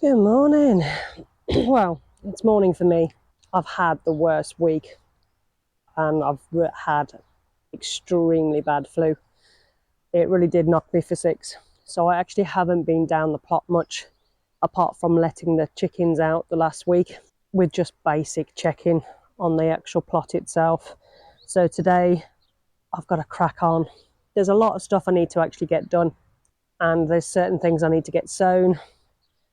Good morning. Well, it's morning for me. I've had the worst week and I've had extremely bad flu. It really did knock me for six. So I actually haven't been down the plot much apart from letting the chickens out the last week with just basic checking on the actual plot itself. So today I've got to crack on. There's a lot of stuff I need to actually get done, and there's certain things I need to get sown,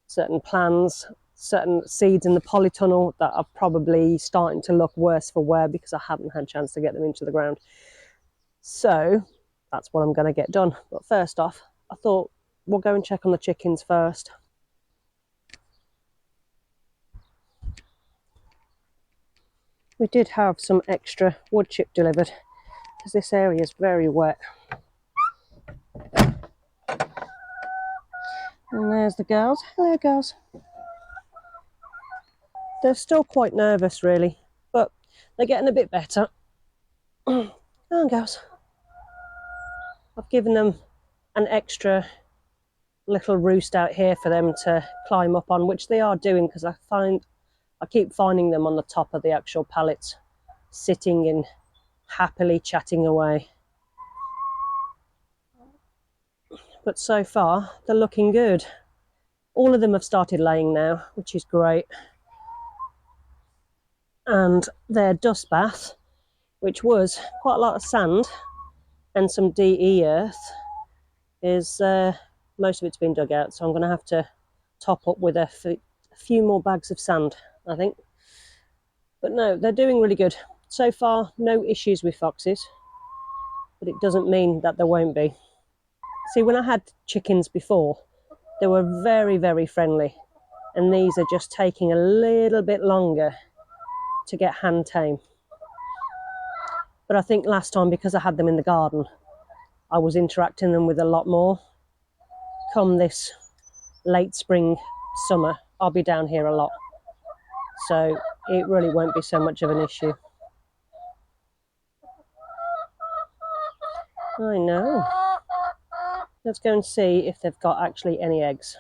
certain plans, certain seeds in the polytunnel that are probably starting to look worse for wear because I haven't had a chance to get them into the ground. So that's what I'm going to get done. But first off, I thought we'll go and check on the chickens first. We did have some extra wood chip delivered because this area is very wet. And there's the girls. Hello, girls. They're still quite nervous, really, but they're getting a bit better. Come on, girls. I've given them an extra little roost out here for them to climb up on, which they are doing because I keep finding them on the top of the actual pallets, sitting and happily chatting away. But so far, they're looking good. All of them have started laying now, which is great. And their dust bath, which was quite a lot of sand and some DE earth, is most of it's been dug out. So I'm going to have to top up with a few more bags of sand, I think. But no, they're doing really good. So far, no issues with foxes, but it doesn't mean that there won't be. See, when I had chickens before, they were very, very friendly, and these are just taking a little bit longer to get hand tame. But I think last time, because I had them in the garden, I was interacting them with a lot more. Come this late spring, summer, I'll be down here a lot. So it really won't be so much of an issue. I know. Let's go and see if they've got actually any eggs.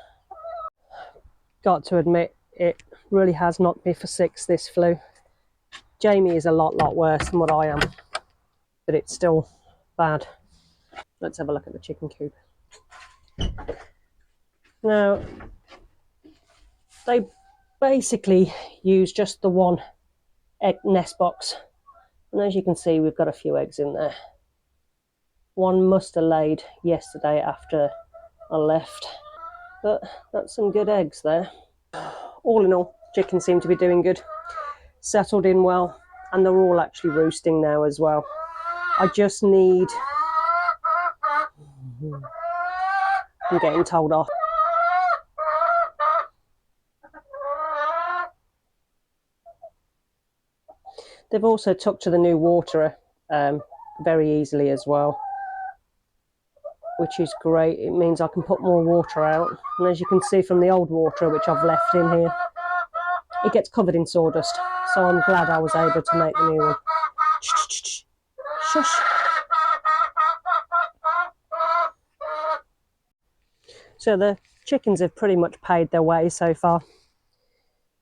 Got to admit, it really has knocked me for six, this flu. Jamie is a lot worse than what I am, but it's still bad. Let's have a look at the chicken coop. Now, they basically use just the one egg nest box, and as you can see, we've got a few eggs in there. One must have laid yesterday after I left, but that's some good eggs there. All in all, chickens seem to be doing good, settled in well, and they're all actually roosting now as well. I just need... I'm getting told off. They've also tucked to the new waterer very easily as well, which is great. It means I can put more water out. And as you can see from the old water, which I've left in here, it gets covered in sawdust. So I'm glad I was able to make the new one. Shh. Shush. So the chickens have pretty much paid their way so far.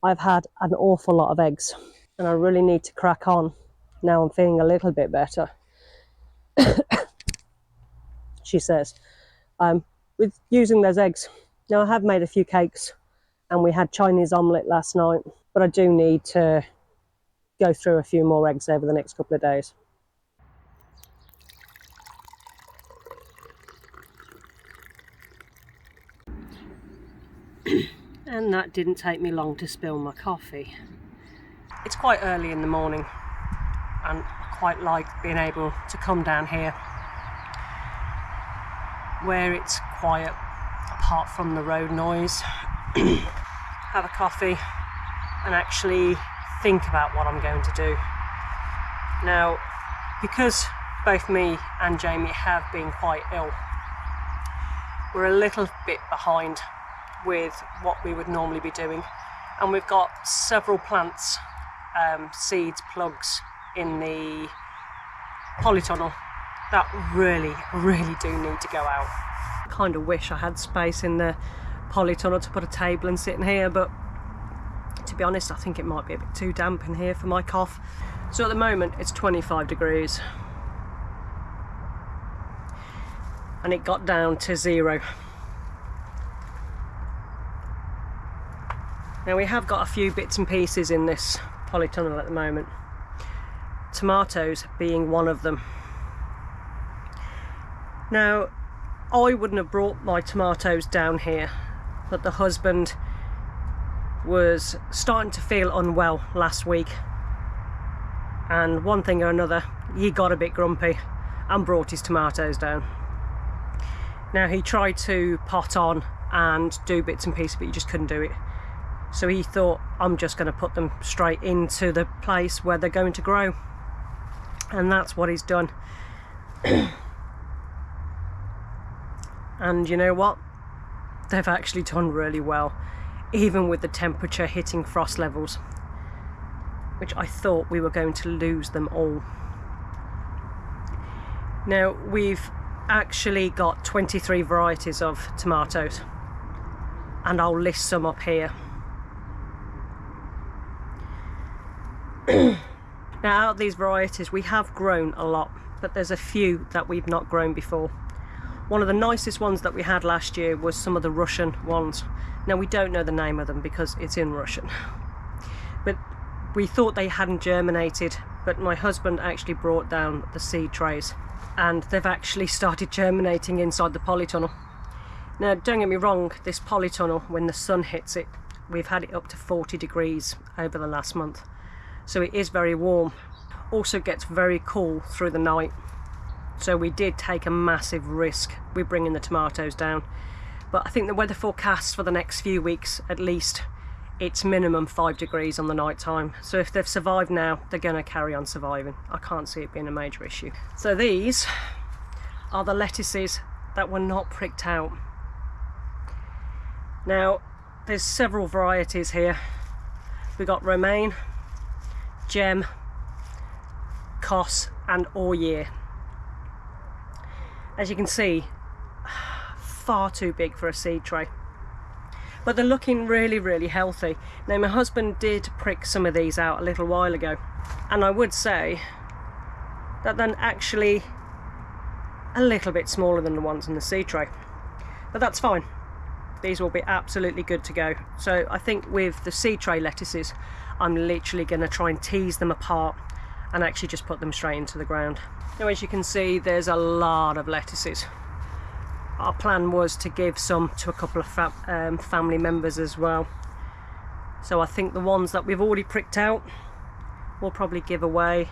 I've had an awful lot of eggs, and I really need to crack on. Now I'm feeling a little bit better. She says, with using those eggs. Now I have made a few cakes and we had Chinese omelette last night, but I do need to go through a few more eggs over the next couple of days. And that didn't take me long to spill my coffee. It's quite early in the morning and I quite like being able to come down here where it's quiet apart from the road noise, have a coffee and actually think about what I'm going to do. Now, because both me and Jamie have been quite ill, we're a little bit behind with what we would normally be doing, and we've got several plants, seeds, plugs in the polytunnel that really do need to go out. I kind of wish I had space in the polytunnel to put a table and sit in here, but to be honest, I think it might be a bit too damp in here for my cough. So at the moment it's 25 degrees and it got down to 0. Now we have got a few bits and pieces in this polytunnel at the moment, tomatoes being one of them. Now I wouldn't have brought my tomatoes down here, but the husband was starting to feel unwell last week, and one thing or another he got a bit grumpy and brought his tomatoes down. Now he tried to pot on and do bits and pieces, but he just couldn't do it. So he thought, I'm just going to put them straight into the place where they're going to grow. And that's what he's done. And you know what? They've actually done really well, even with the temperature hitting frost levels, which I thought we were going to lose them all. Now we've actually got 23 varieties of tomatoes, and I'll list some up here. Now out of these varieties we have grown a lot, but there's a few that we've not grown before. One of the nicest ones that we had last year was some of the Russian ones. Now we don't know the name of them because it's in Russian, but we thought they hadn't germinated, but my husband actually brought down the seed trays and they've actually started germinating inside the polytunnel. Now don't get me wrong, this polytunnel, when the sun hits it, we've had it up to 40 degrees over the last month. So it is very warm. Also gets very cool through the night. So we did take a massive risk with bringing the tomatoes down. But I think the weather forecast for the next few weeks, at least, it's minimum 5 degrees on the night time. So if they've survived now, they're going to carry on surviving. I can't see it being a major issue. So these are the lettuces that were not pricked out. Now, there's several varieties here. We've got romaine, gem, cos and Oyer. As you can see, far too big for a seed tray, but they're looking really healthy. Now my husband did prick some of these out a little while ago, and I would say that they're actually a little bit smaller than the ones in the seed tray, but that's fine. These will be absolutely good to go. So I think with the seed tray lettuces, I'm literally going to try and tease them apart and actually just put them straight into the ground. Now as you can see, there's a lot of lettuces. Our plan was to give some to a couple of family members as well. So I think the ones that we've already pricked out we'll probably give away,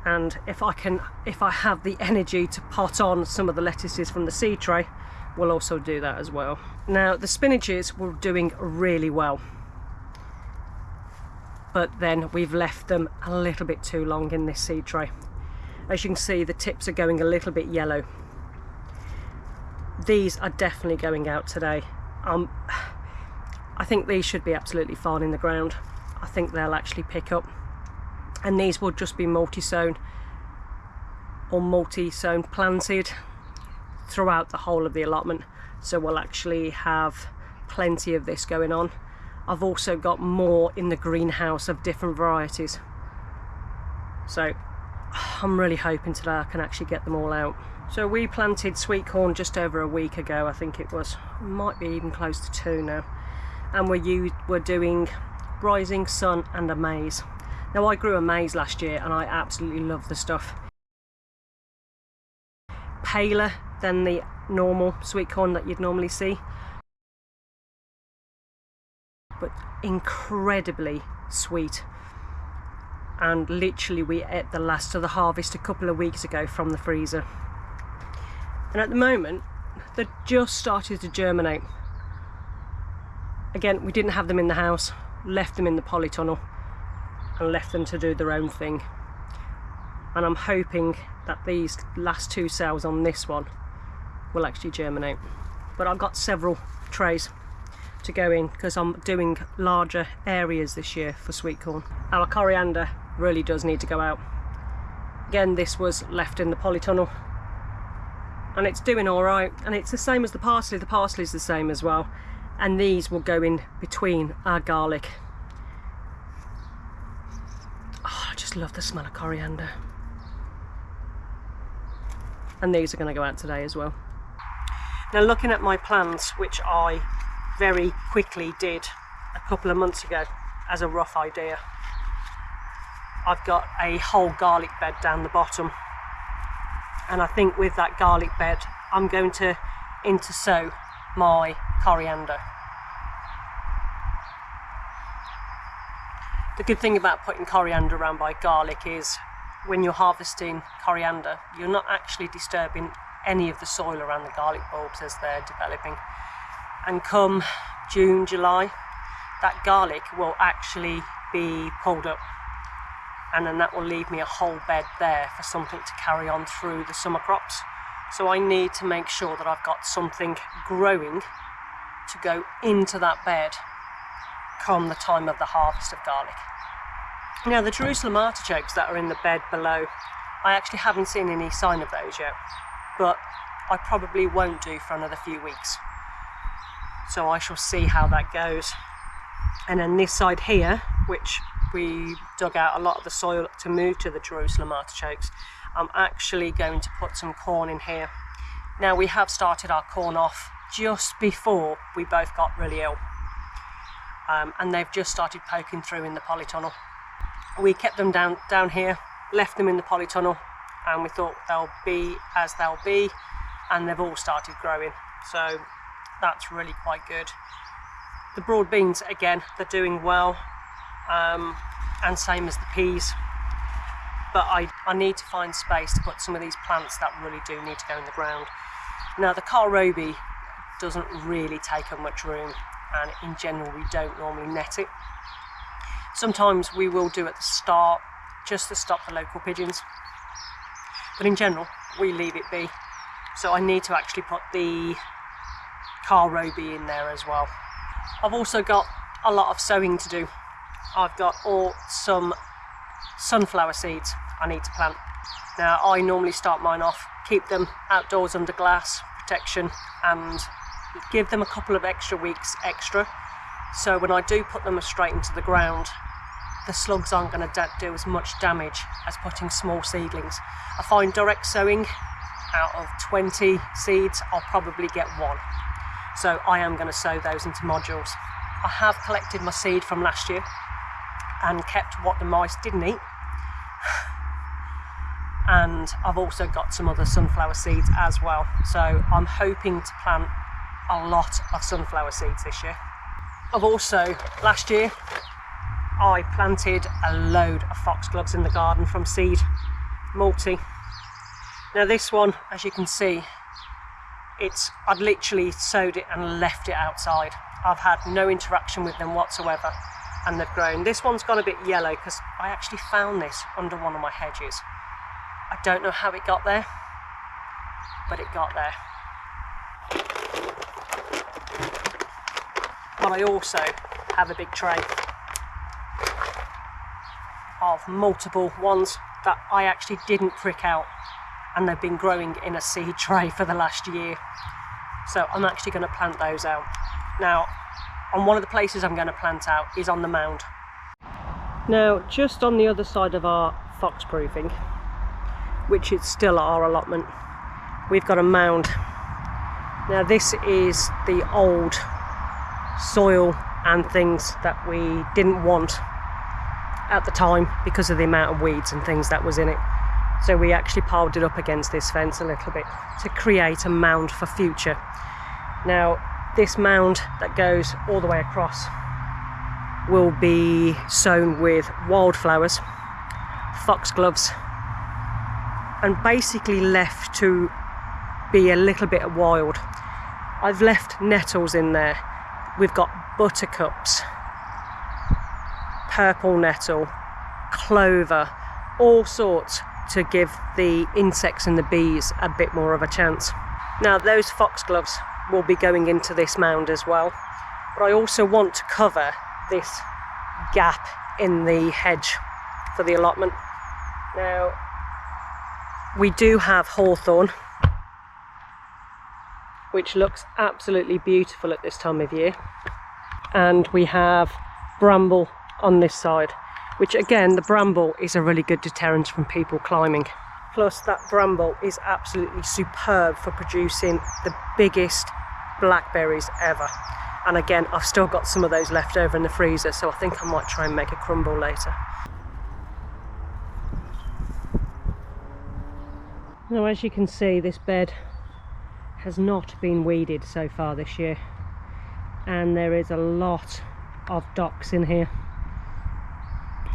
and if I have the energy to pot on some of the lettuces from the seed tray, we'll also do that as well. Now the spinaches were doing really well, but then we've left them a little bit too long in this seed tray. As you can see, the tips are going a little bit yellow. These are definitely going out today. I think these should be absolutely fine in the ground. I think they'll actually pick up, and these will just be multi-sown or multi-sown planted throughout the whole of the allotment, so we'll actually have plenty of this going on. I've also got more in the greenhouse of different varieties, so I'm really hoping today I can actually get them all out. So we planted sweet corn just over a week ago, I think it was. Might be even close to 2 now. And we're doing rising sun and a maize. Now I grew a maize last year and I absolutely love the stuff. Paler than the normal sweet corn that you'd normally see, but incredibly sweet. And literally we ate the last of the harvest a couple of weeks ago from the freezer. And at the moment they're just started to germinate. Again, we didn't have them in the house, left them in the polytunnel and left them to do their own thing. And I'm hoping that these last 2 cells on this one will actually germinate. But I've got several trays to go in because I'm doing larger areas this year for sweet corn. Our coriander really does need to go out. Again, this was left in the polytunnel and it's doing all right, and it's the same as the parsley. The parsley's the same as well, and these will go in between our garlic. Oh, I just love the smell of coriander. And these are going to go out today as well. Now, looking at my plans, which I very quickly did a couple of months ago as a rough idea, I've got a whole garlic bed down the bottom, and I think with that garlic bed I'm going to intersow my coriander. The good thing about putting coriander around by garlic is when you're harvesting coriander, you're not actually disturbing any of the soil around the garlic bulbs as they're developing. And come June, July, that garlic will actually be pulled up, and then that will leave me a whole bed there for something to carry on through the summer crops. So I need to make sure that I've got something growing to go into that bed come the time of the harvest of garlic. Now, the Jerusalem artichokes that are in the bed below, I actually haven't seen any sign of those yet, but I probably won't do for another few weeks. So I shall see how that goes. And then this side here, which we dug out a lot of the soil to move to the Jerusalem artichokes, I'm actually going to put some corn in here. Now, we have started our corn off just before we both got really ill, and they've just started poking through in the polytunnel. We kept them down here, left them in the polytunnel, and we thought they'll be as they'll be, and they've all started growing, so that's really quite good. The broad beans, again, they're doing well, and same as the peas, but I need to find space to put some of these plants that really do need to go in the ground. Now, the kohlrabi doesn't really take up much room, and in general we don't normally net it. Sometimes we will do at the start just to stop the local pigeons, but in general we leave it be. So I need to actually put the kohlrabi in there as well. I've also got a lot of sowing to do. I've got some sunflower seeds I need to plant. Now, I normally start mine off, keep them outdoors under glass protection, and give them a couple of extra weeks extra. So when I do put them straight into the ground, the slugs aren't going to do as much damage as putting small seedlings. I find direct sowing, out of 20 seeds, I'll probably get one. So I am going to sow those into modules. I have collected my seed from last year and kept what the mice didn't eat. And I've also got some other sunflower seeds as well. So I'm hoping to plant a lot of sunflower seeds this year. I've also, last year, I planted a load of foxgloves in the garden from seed, multi. Now this one, as you can see, I'd literally sowed it and left it outside. I've had no interaction with them whatsoever, and they've grown. This one's gone a bit yellow because I actually found this under one of my hedges. I don't know how it got there, but it got there. But I also have a big tray of multiple ones that I actually didn't prick out, and they've been growing in a seed tray for the last year. So I'm actually going to plant those out. Now, on one of the places I'm going to plant out is on the mound. Now, just on the other side of our fox proofing, which is still our allotment, we've got a mound. Now, this is the old soil and things that we didn't want at the time because of the amount of weeds and things that was in it. So we actually piled it up against this fence a little bit to create a mound for future. Now, this mound that goes all the way across will be sown with wildflowers, foxgloves, and basically left to be a little bit wild. I've left nettles in there. We've got buttercups, purple nettle, clover, all sorts to give the insects and the bees a bit more of a chance. Now, those foxgloves will be going into this mound as well, but I also want to cover this gap in the hedge for the allotment. Now, we do have hawthorn, which looks absolutely beautiful at this time of year. And we have bramble on this side, which again, the bramble is a really good deterrent from people climbing. Plus that bramble is absolutely superb for producing the biggest blackberries ever. And again, I've still got some of those left over in the freezer, so I think I might try and make a crumble later. Now, as you can see, this bed has not been weeded so far this year, and there is a lot of docks in here.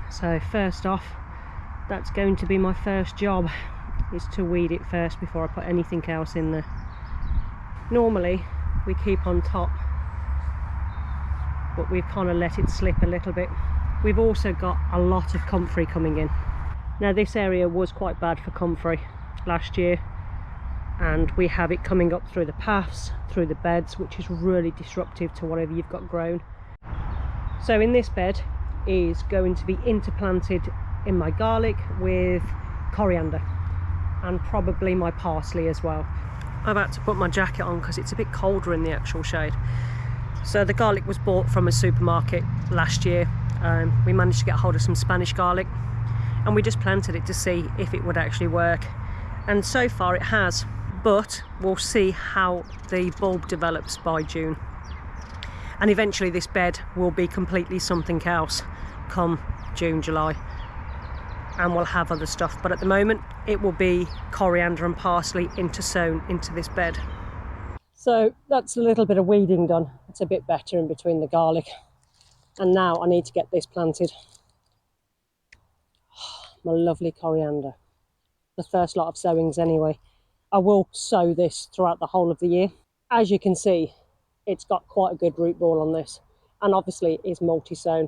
So first off, that's going to be my first job, is to weed it first before I put anything else in there. Normally we keep on top, but we've kind of let it slip a little bit. We've also got a lot of comfrey coming in. Now this area was quite bad for comfrey last year, and we have it coming up through the paths, through the beds, which is really disruptive to whatever you've got grown. So in this bed is going to be interplanted in my garlic with coriander, and probably my parsley as well. I've had to put my jacket on because it's a bit colder in the actual shade. So the garlic was bought from a supermarket last year. We managed to get hold of some Spanish garlic, and we just planted it to see if it would actually work. And so far it has, but we'll see how the bulb develops by June. And eventually this bed will be completely something else come June, July, and we'll have other stuff. But at the moment it will be coriander and parsley sown into this bed. So that's a little bit of weeding done. It's a bit better in between the garlic. And now I need to get this planted. My lovely coriander. The first lot of sowings anyway. I will sow this throughout the whole of the year. As you can see, it's got quite a good root ball on this, and obviously it is multi-sown,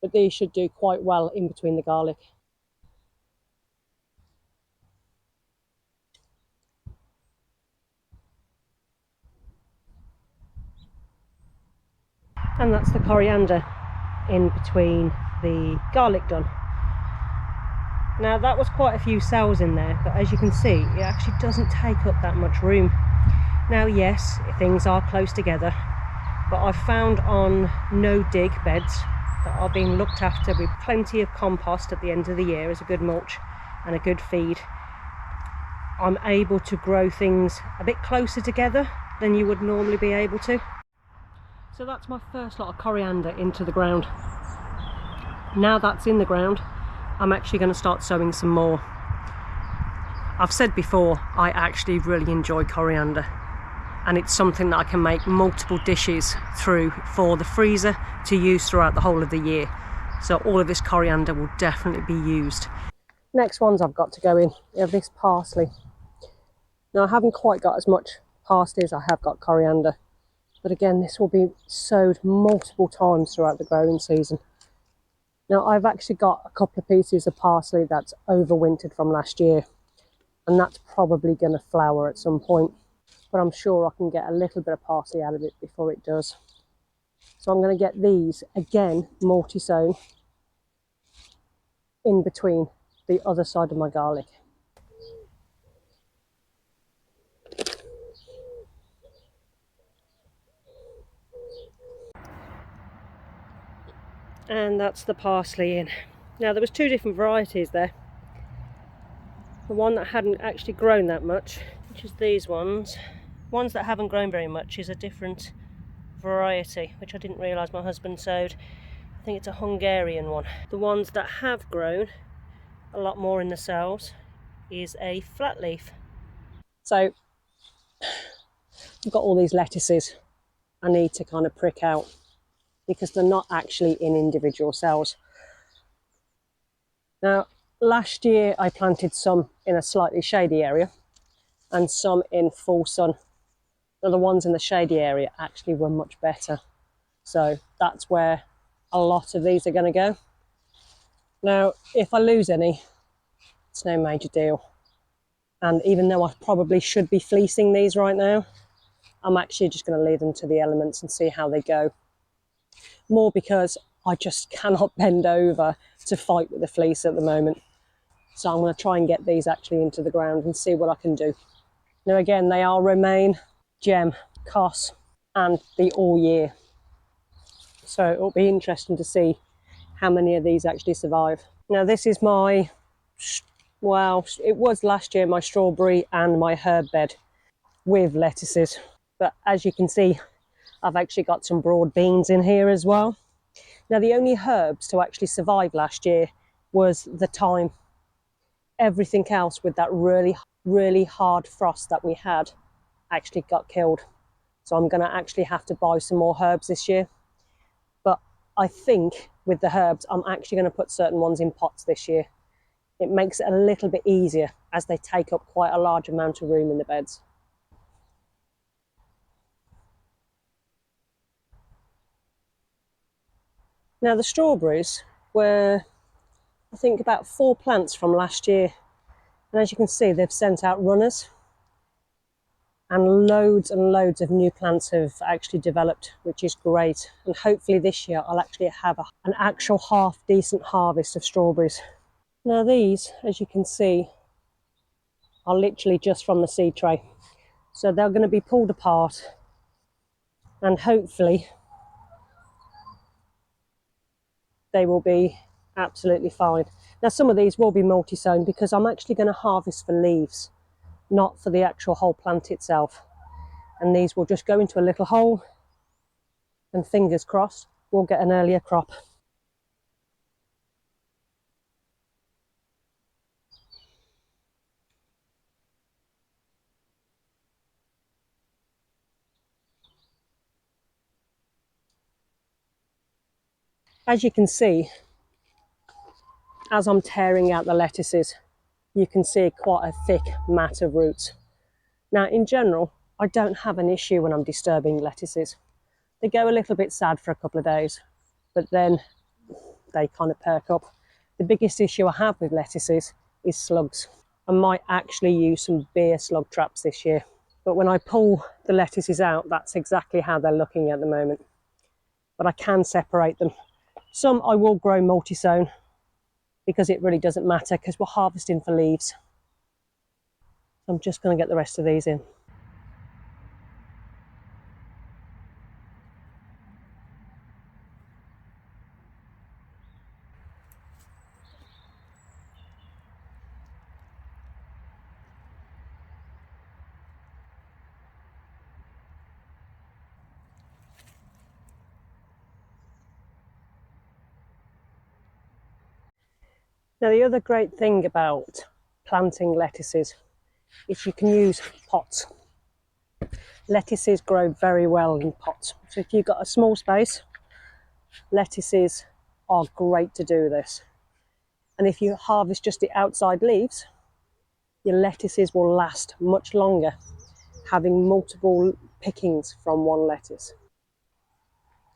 but these should do quite well in between the garlic. And that's the coriander in between the garlic done. Now that was quite a few cells in there, but as you can see, it actually doesn't take up that much room. Now yes, things are close together, but I've found on no dig beds that are being looked after with plenty of compost at the end of the year as a good mulch and a good feed, I'm able to grow things a bit closer together than you would normally be able to. So that's my first lot of coriander into the ground. Now that's in the ground, I'm actually going to start sowing some more. I've said before, I actually really enjoy coriander, and it's something that I can make multiple dishes through for the freezer to use throughout the whole of the year. So all of this coriander will definitely be used. Next ones I've got to go in, we have this parsley. Now I haven't quite got as much parsley as I have got coriander, but again this will be sowed multiple times throughout the growing season. Now I've actually got a couple of pieces of parsley that's overwintered from last year, and that's probably going to flower at some point, but I'm sure I can get a little bit of parsley out of it before it does. So I'm going to get these again multi-sown in between the other side of my garlic. And that's the parsley in. Now there was two different varieties there. The one that hadn't actually grown that much, which is these ones. Ones that haven't grown very much is a different variety, which I didn't realise my husband sowed. I think it's a Hungarian one. The ones that have grown a lot more in the cells is a flat leaf. So I've got all these lettuces I need to kind of prick out, because they're not actually in individual cells. Now, last year I planted some in a slightly shady area and some in full sun. Now, the ones in the shady area actually were much better. So that's where a lot of these are going to go. Now, if I lose any, it's no major deal. And even though I probably should be fleecing these right now, I'm actually just going to leave them to the elements and see how they go. More because I just cannot bend over to fight with the fleece at the moment. So I'm going to try and get these actually into the ground and see what I can do. Now again, they are romaine, gem, cos, and the all year. So it'll be interesting to see how many of these actually survive. Now this is my, well, it was last year my strawberry and my herb bed with lettuces. But as you can see, I've actually got some broad beans in here as well. Now the only herbs to actually survive last year was the thyme. Everything else with that really hard frost that we had actually got killed. So I'm going to actually have to buy some more herbs this year. But I think with the herbs, I'm actually going to put certain ones in pots this year. It makes it a little bit easier as they take up quite a large amount of room in the beds. Now the strawberries were, I think, about 4 plants from last year. And as you can see, they've sent out runners. And loads of new plants have actually developed, which is great. And hopefully this year I'll actually have an actual half decent harvest of strawberries. Now these, as you can see, are literally just from the seed tray. So they're going to be pulled apart and hopefully they will be absolutely fine. Now some of these will be multi-sown because I'm actually going to harvest for leaves, not for the actual whole plant itself. And these will just go into a little hole and fingers crossed we'll get an earlier crop. As you can see, as I'm tearing out the lettuces, you can see quite a thick mat of roots. Now in general, I don't have an issue when I'm disturbing lettuces. They go a little bit sad for a couple of days, but then they kind of perk up. The biggest issue I have with lettuces is slugs. I might actually use some beer slug traps this year, but when I pull the lettuces out, that's exactly how they're looking at the moment. But I can separate them. Some I will grow multi-sown because it really doesn't matter because we're harvesting for leaves. I'm just going to get the rest of these in. Now the other great thing about planting lettuces is you can use pots. Lettuces grow very well in pots. So if you've got a small space, lettuces are great to do this. And if you harvest just the outside leaves, your lettuces will last much longer, having multiple pickings from one lettuce.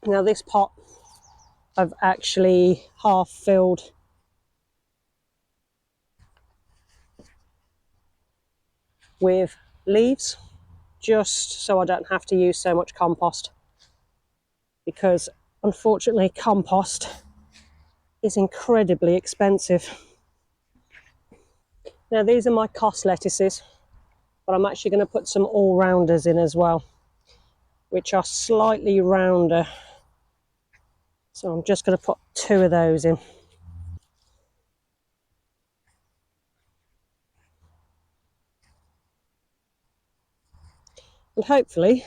Now this pot I've actually half filled with leaves, just so I don't have to use so much compost, because unfortunately compost is incredibly expensive. Now these are my cos lettuces, but I'm actually going to put some all-rounders in as well, which are slightly rounder. So I'm just going to put 2 of those in. And hopefully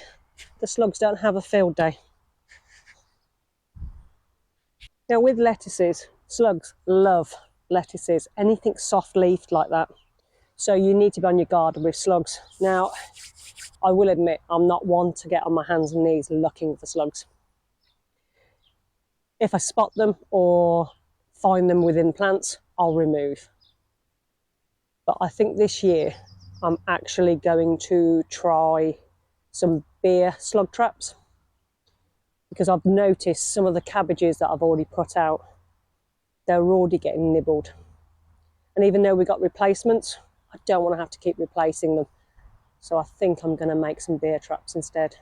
the slugs don't have a field day. Now with lettuces, slugs love lettuces, anything soft leafed like that. So you need to be on your guard with slugs. Now, I will admit, I'm not one to get on my hands and knees looking for slugs. If I spot them or find them within plants, I'll remove. But I think this year I'm actually going to try some beer slug traps, because I've noticed some of the cabbages that I've already put out, they're already getting nibbled. And even though we got replacements, I don't want to have to keep replacing them. So I think I'm going to make some beer traps instead.